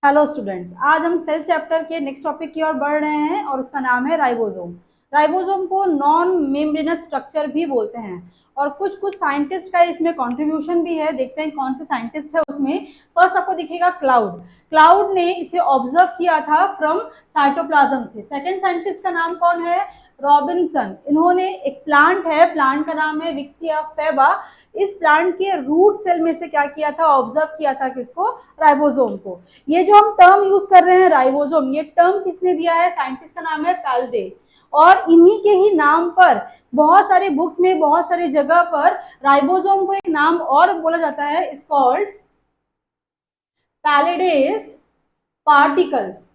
Hello students, आज हम cell chapter के नेक्स्ट टॉपिक की ओर बढ़ रहे हैं और उसका नाम है राइबोसोम। राइबोसोम को नॉन मेम्ब्रेनस स्ट्रक्चर भी बोलते हैं और कुछ कुछ साइंटिस्ट का इसमें कंट्रीब्यूशन भी है। देखते हैं कौन से साइंटिस्ट है उसमें। फर्स्ट आपको दिखेगा क्लाउड। क्लाउड ने इसे ऑब्जर्व किया था फ्रॉम साइटोप्लाज्म से। सेकेंड साइंटिस्ट का नाम कौन है? रॉबिन्सन। इन्होंने एक प्लांट है, प्लांट का नाम है विक्सिया फेबा। इस प्लांट के रूट सेल में से क्या किया था? ऑब्जर्व किया था किसको? राइबोसोम को। ये जो हम टर्म यूज कर रहे हैं राइबोसोम, ये टर्म किसने दिया है? साइंटिस्ट का नाम है पैल्डे। और इन्हीं के ही नाम पर बहुत सारे बुक्स में, बहुत सारी जगह पर राइबोसोम को एक नाम और बोला जाता है, इज कॉल्ड पैलेडेस पार्टिकल्स।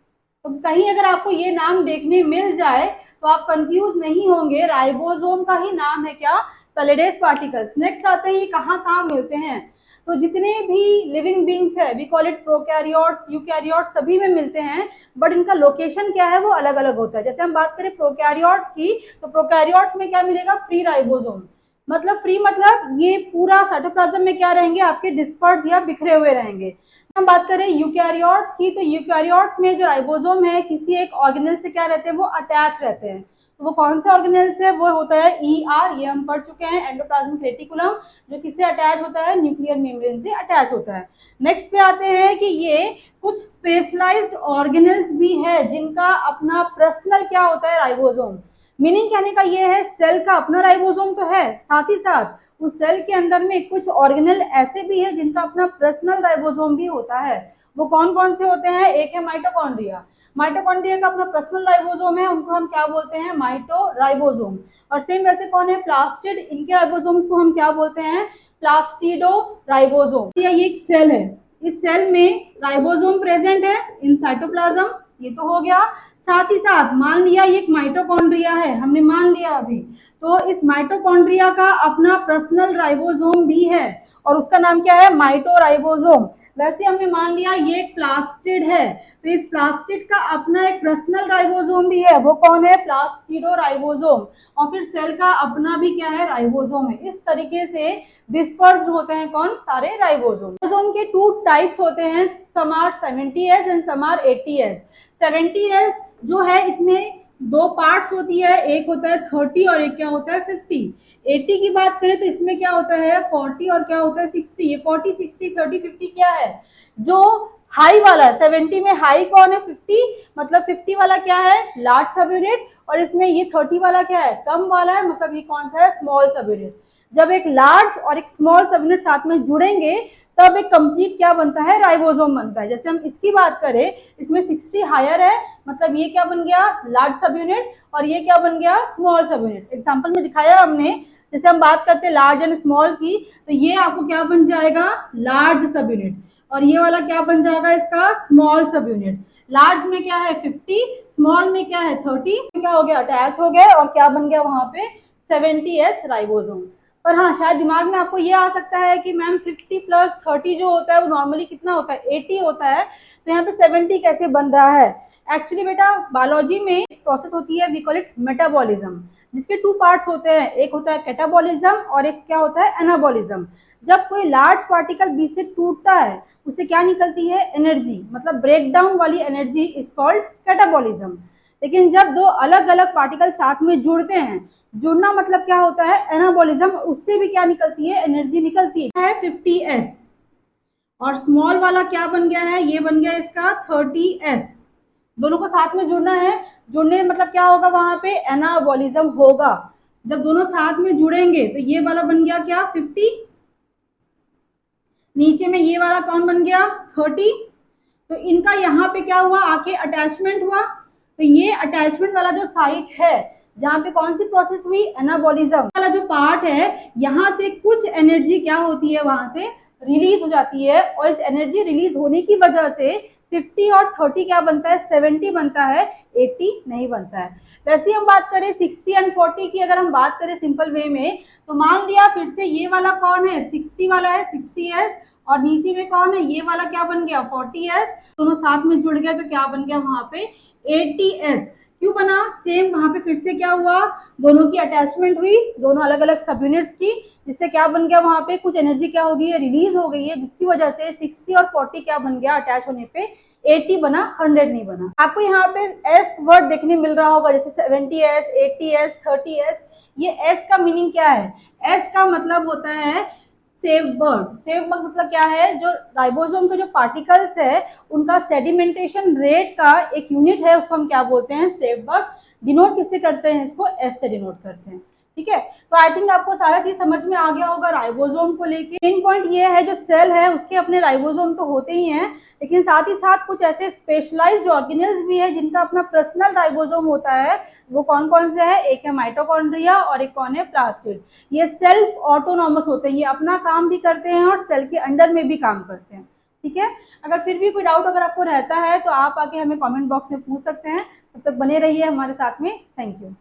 तो कहीं अगर आपको ये नाम देखने मिल जाए तो आप कंफ्यूज नहीं होंगे, राइबोसोम का ही नाम है क्या? पैलेडेस पार्टिकल्स। नेक्स्ट आते हैं ये कहाँ कहाँ मिलते हैं। तो जितने भी लिविंग बींग्स है, we call it prokaryotes, eukaryotes, सभी में मिलते हैं, बट इनका लोकेशन क्या है वो अलग अलग होता है। जैसे हम बात करें प्रोकैरियोट्स की, तो प्रोकैरियोट्स में क्या मिलेगा? Free ribosome. मतलब फ्री मतलब ये पूरा साइटोप्लाज्म में क्या रहेंगे? आपके डिस्पर्स या बिखरे हुए रहेंगे। हम बात करें यूकैरियोट्स की, तो यूकैरियोट्स में जो राइबोसोम है किसी एक ऑर्गेनेल से क्या रहते हैं? वो अटैच रहते हैं। तो वो कौन से ऑर्गेनेल से? वो होता है ER, ये हम पढ़ चुके हैं, एंडोप्लाज्मिक रेटिकुलम, जो किससे अटैच होता है? न्यूक्लियर मेम्ब्रेन से अटैच होता है। नेक्स्ट पे आते हैं कि ये कुछ स्पेशलाइज्ड ऑर्गेनेल्स भी है जिनका अपना पर्सनल क्या होता है? राइबोसोम। मीनिंग कहने का ये है, सेल का अपना राइबोसोम तो है, साथ ही साथ उस सेल के अंदर में कुछ ऑर्गेनेल ऐसे भी है जिनका अपना पर्सनल राइबोसोम भी होता है। वो कौन कौन से होते हैं? एक है माइटोकॉन्ड्रिया। माइटोकॉन्ड्रिया का अपना पर्सनल राइबोसोम है, उनको हम क्या बोलते हैं? माइटोराइबोसोम। और सेम वैसे कौन है? प्लास्टिड। इनके राइबोसोम्स को हम क्या बोलते हैं? प्लास्टिडोराइबोसोम। ये एक सेल है, इस सेल में राइबोसोम प्रेजेंट है इन साइटोप्लाज्म, ये तो हो गया। साथ ही साथ मान लिया ये एक माइटोकॉन्ड्रिया है, हमने मान लिया अभी, तो इस माइटोकॉन्ड्रिया का अपना पर्सनल राइबोसोम भी है और उसका नाम क्या है? माइटोराइबोसोम। वैसे हमने मान लिया ये एक प्लास्टिड है, तो इस प्लास्टिड का अपना एक पर्सनल राइबोसोम भी है, वो कौन है? प्लास्टिडोराइबोसोम। और फिर सेल का अपना भी क्या है? राइबोसोम है। इस तरीके से डिस्पर्स होते हैं कौन? सारे राइबोसोम। राइबोसोम के टू टाइप्स होते हैं, some are 70S and some are 80S। 70S जो है इसमें दो पार्ट्स होती है, एक होता है 30 और एक क्या होता है? 50। 80 की बात करें तो इसमें क्या होता है? 40 और क्या होता है? 60। ये 40, 60, 30, 50 क्या है? जो हाई वाला है, 70 में हाई कौन है? 50। मतलब 50 वाला क्या है? लार्ज सब यूनिट। और इसमें ये 30 वाला क्या है? कम वाला है, मतलब ये कौन सा है? स्मॉल सब यूनिट। जब एक लार्ज और एक स्मॉल सब यूनिट साथ में जुड़ेंगे तब एक कंप्लीट क्या बनता है? राइबोसोम बनता है। जैसे हम इसकी बात करें, इसमें 60 हायर है, मतलब ये क्या बन गया? लार्ज सब यूनिट। और ये क्या बन गया? स्मॉल सब यूनिट। एग्जाम्पल में दिखाया हमने, जैसे हम बात करते हैं लार्ज एंड स्मॉल की, तो ये आपको क्या बन जाएगा? लार्ज सब यूनिट। और ये वाला क्या बन जाएगा इसका? स्मॉल सब यूनिट। लार्ज में क्या है? 50, स्मॉल में क्या है? 30। क्या हो गया? अटैच हो गए और क्या बन गया वहां पे? 70S ribosome. पर हाँ, शायद दिमाग में आपको ये आ सकता है कि मैम 50 प्लस 30 जो होता है वो नॉर्मली कितना होता है? 80 होता है, तो यहाँ पे 70 कैसे बन रहा है? एक्चुअली बेटा बायोलॉजी में प्रोसेस होती है, वी कॉल इट मेटाबॉलिज्म, जिसके टू पार्ट्स होते हैं, एक होता है कैटाबॉलिज्म और एक क्या होता है? एनाबॉलिज्म। जब कोई लार्ज पार्टिकल बीच से टूटता है उससे क्या निकलती है? एनर्जी, मतलब ब्रेक डाउन वाली एनर्जी इज कॉल्ड कैटाबॉलिज्म। लेकिन जब दो अलग अलग पार्टिकल साथ में जुड़ते हैं, जुड़ना मतलब क्या होता है? एनाबॉलिज्म। उससे भी क्या निकलती है? एनर्जी निकलती है 50S। और स्मॉल वाला क्या बन गया है? ये बन गया इसका 30S। दोनों को साथ में जुड़ना है, जुड़ने मतलब क्या होगा? वहां पे एनाबॉलिज्म होगा। जब दोनों साथ में जुड़ेंगे तो ये वाला बन गया क्या? 50। नीचे में ये वाला कौन बन गया? 30। तो इनका यहाँ पे क्या हुआ? आके अटैचमेंट हुआ। तो ये अटैचमेंट वाला जो साइट है, जहाँ पे कौन सी प्रोसेस हुई? एनाबॉलिज्म वाला जो पार्ट है, यहाँ से कुछ एनर्जी क्या होती है? वहां से रिलीज हो जाती है। और इस एनर्जी रिलीज होने की वजह से 50 और 30 क्या बनता है? 70 बनता है, 80 नहीं बनता है। वैसे हम बात करें 60 एंड 40 की, अगर हम बात करें सिंपल वे में, तो मान लिया फिर से ये वाला कौन है? 60 वाला है, 60S। और नीचे में कौन है? ये वाला क्या बन गया? 40S। दोनों साथ में जुड़ गए तो क्या बन गया वहां पे? 80S। क्यों बना? सेम वहां पे फिर से क्या हुआ? दोनों की अटैचमेंट हुई, दोनों अलग अलग सब यूनिट्स की, जिससे क्या बन गया? वहां पे कुछ एनर्जी क्या हो गई है? रिलीज हो गई है, जिसकी वजह से 60 और 40 क्या बन गया? अटैच होने पे 80 बना, 100 नहीं बना। आपको यहाँ पे एस वर्ड देखने मिल रहा होगा, जैसे 70s, 80s, 30s। ये एस का मीनिंग क्या है? एस का मतलब होता है सेव वर्ड। सेव वर्ड मतलब क्या है? जो राइबोसोम के जो पार्टिकल्स है उनका सेडिमेंटेशन रेट का एक यूनिट है, उसको हम क्या बोलते हैं? Save word. डिनोट किससे करते हैं? इसको एस से डिनोट करते हैं। ठीक है, तो आई थिंक आपको सारा चीज समझ में आ गया होगा राइबोसोम को लेके। मेन पॉइंट ये है, जो सेल है उसके अपने राइबोसोम तो होते ही हैं, लेकिन साथ ही साथ कुछ ऐसे स्पेशलाइज्ड ऑर्गेनेल्स भी है जिनका अपना पर्सनल राइबोसोम होता है। वो कौन कौन से है? एक है माइटोकॉन्ड्रिया और एक कौन है? प्लास्टिड। ये सेल्फ ऑटोनॉमस होते हैं, ये अपना काम भी करते हैं और सेल के अंडर में भी काम करते हैं। ठीक है, अगर फिर भी कोई डाउट अगर आपको रहता है तो आप आके हमें कमेंट बॉक्स में पूछ सकते हैं। तब तक बने रहिए हमारे साथ में। Thank you.